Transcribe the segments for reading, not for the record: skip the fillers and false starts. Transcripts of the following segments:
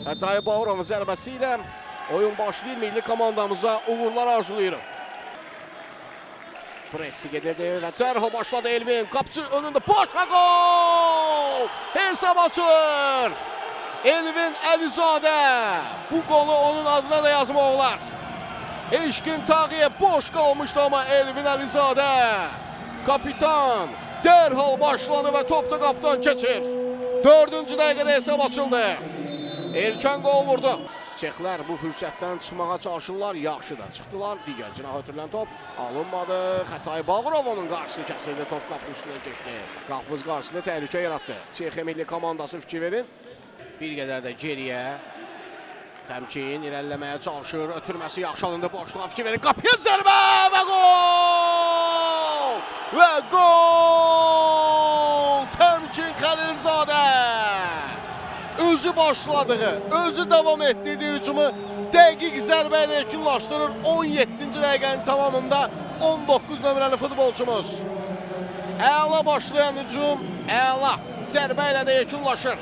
Xətai Bağırovun zərbəsi ilə oyun başlayır. Milli komandamıza uğurlar arzulayırıq. Pressi gedirdi və dərhal başladı Elvin. Qapıcı önündə boş və gol! Hesab açılır. Elvin Əlizadə. Bu qolu onun adına da yazmaq olar. Eşkin Tağıyev boş qalmışdı ama Elvin Əlizadə. Kapitan dərhal başladı və top da qapıdan keçir. 4-cü dəqiqədə hesab açıldı. Erkən qol vurdu. Çexlər bu fürsətdən çıxmağa çalışırlar. Yaxşı da çıxdılar. Digər cinaha ötürülən top alınmadı. Xətai Bağırovun qarşısını kəsildi. Top qapının üstündən keçdi. Qapımız qarşısında təhlükə yaratdı. Çexiya milli komandası fikir verin. Bir qədər də geriyə. Təmkin irəliləməyə çalışır. Ötürməsi yaxşı alındı. Boşluğa fikir verin. Qapıya zərbə və gol! Və gol! Təmkin Xəlilzadə! Özü başladığı, özü devam ettiği hücumu dəqiq zərbə ilə yekunlaşdırır. 17-ci dəqiqənin tamamında 19 nömrəli futbolçumuz. Əla başlayan hücum, əla zərbə ilə də yekunlaşır.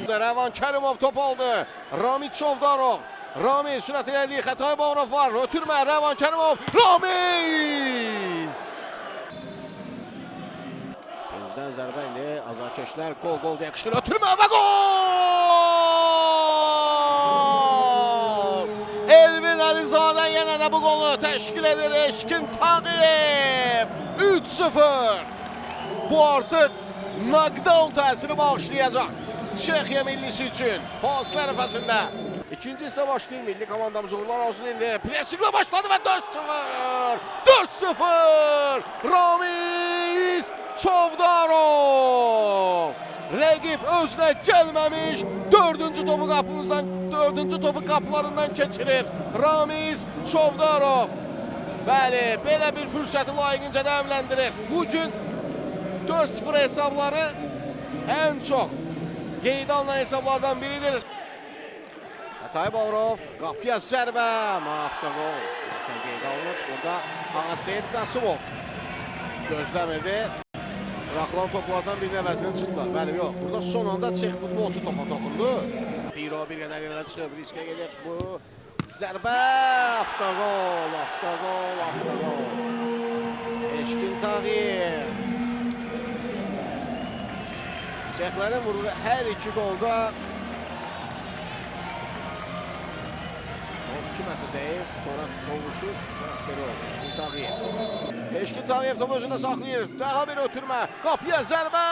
Rəvan Kərimov top aldı. Ramiz Çovdarov. Ramiz sürət ilerliği. Xətai Bağırov var. Ötürmə Rəvan Kərimov. Ramiz! Gözdən zərbə ilə azarkeşlər gol deyə qışqır. Ötürmə və gol! Elvin Əlizadə yenə də bu qolu təşkil edir. Eşkin Tağıyev 3-0. Bu artıq knockdown təsiri bağışlayacaq Çexiya millisi üçün fasilə ərəfəsində. İkinci hissə başlayır. Milli komandamız uğurlar olsun indi. Presiklə başladı və 4-0. 4-0. Ramiz Çovdarov. Rəqib özünə gəlməmiş. Dördüncü topu qapılarından keçirir. Ramiz Çovdarov. Bəli, belə bir fürsəti layiqincə dəvləndirir. Bugün 4-0 hesabları ən çox qeydə alınan hesablardan biridir. Xətai Bağırov, qapıya zərbə, mafda gol. Sən qeydə alınır. Burada Ağaseyid Qasımov gözləmirdi. Bırakılan toplardan birinin əvəzini çıxdılar. Bəli, yox. Burada son anda Çex futbolçu topa toxundu. Biro bir qədər yerlə çıxıb, riskə gedir. Bu zərbə, aftagol. Eşkin Tağıyev. Çexlərin vurduğu hər iki golda kiməsə deyir, Torat qovuşur, transferi oldu. Eşkin Tağıyev. Eşkin Tağıyev topu özündə saxlayır. Daha bir ötürmə. Qapıya zərbə.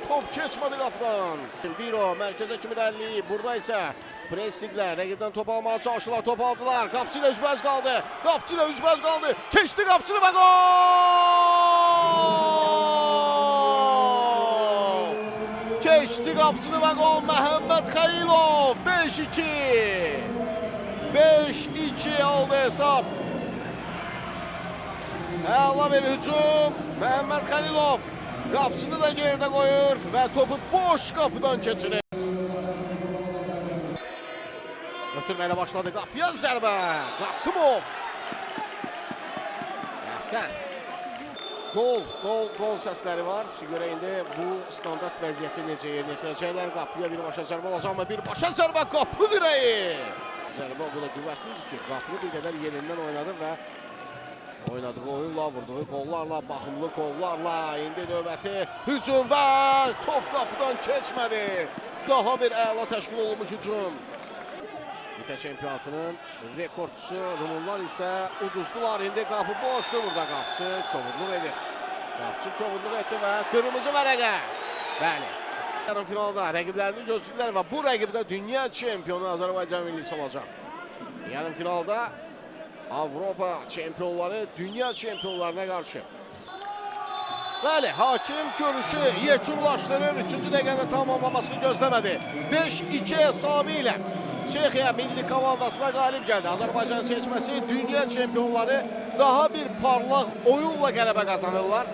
Top keçmədi qapıdan. Biro mərkəzə kimi irəliləyib. Burada isə pressiklə rəqibdən top almağa çalışırlar. Top aldılar. Qapıcı ilə üzbəz qaldı. Keçdi qapıcını və gol! Keçdi qapıcını və gol. Məhəmməd Xəlilov 5-2. 5-2 oldu hesab. Əla bir hücum. Məhəmməd Xəlilov qapısını da geridə qoyur və topu boş qapıdan keçirir. Ötürməyə başladı. Qapıya zərbə. Qasımov. Əhsən. Gol səsləri var. Görə indi bu standart vəziyyəti necə yerinə yetirəcəklər. Qapıya birbaşa zərbə olacaq ama birbaşa zərbə qapı direği. Zərbə o qədər qüvvətlidir ki, qapını bir qədər yerindən oynadı və oynadığı oyunla, vurduğu qollarla, baxımlı qollarla indi növbəti hücum və top qapıdan keçmədi. Daha bir əla təşkil olunmuş hücum. İtə çempionatının rekordçusu Rumunlar isə uduzdular. İndi qapı boşdur. Burada qapıcı kobudluq edir. Qapıcı kobudluq etdi və qırmızı vərəqə. Bəli. Yarım finalda rəqiblərini gözləyirlər və bu rəqibdə dünya çempionu Azərbaycan millisi olacaq. Yarım finalda Avropa çempionları dünya çempionlarına qarşı. Bəli, hakim görüşü yekunlaşdırır. 3-cü dəqiqədə tamamlamasını gözləmədi. 5-2 hesabı ilə Çexiya milli komandasına qalib gəldi. Azərbaycan seçməsi dünya çempionları daha bir parlaq oyunla qələbə qazanırlar.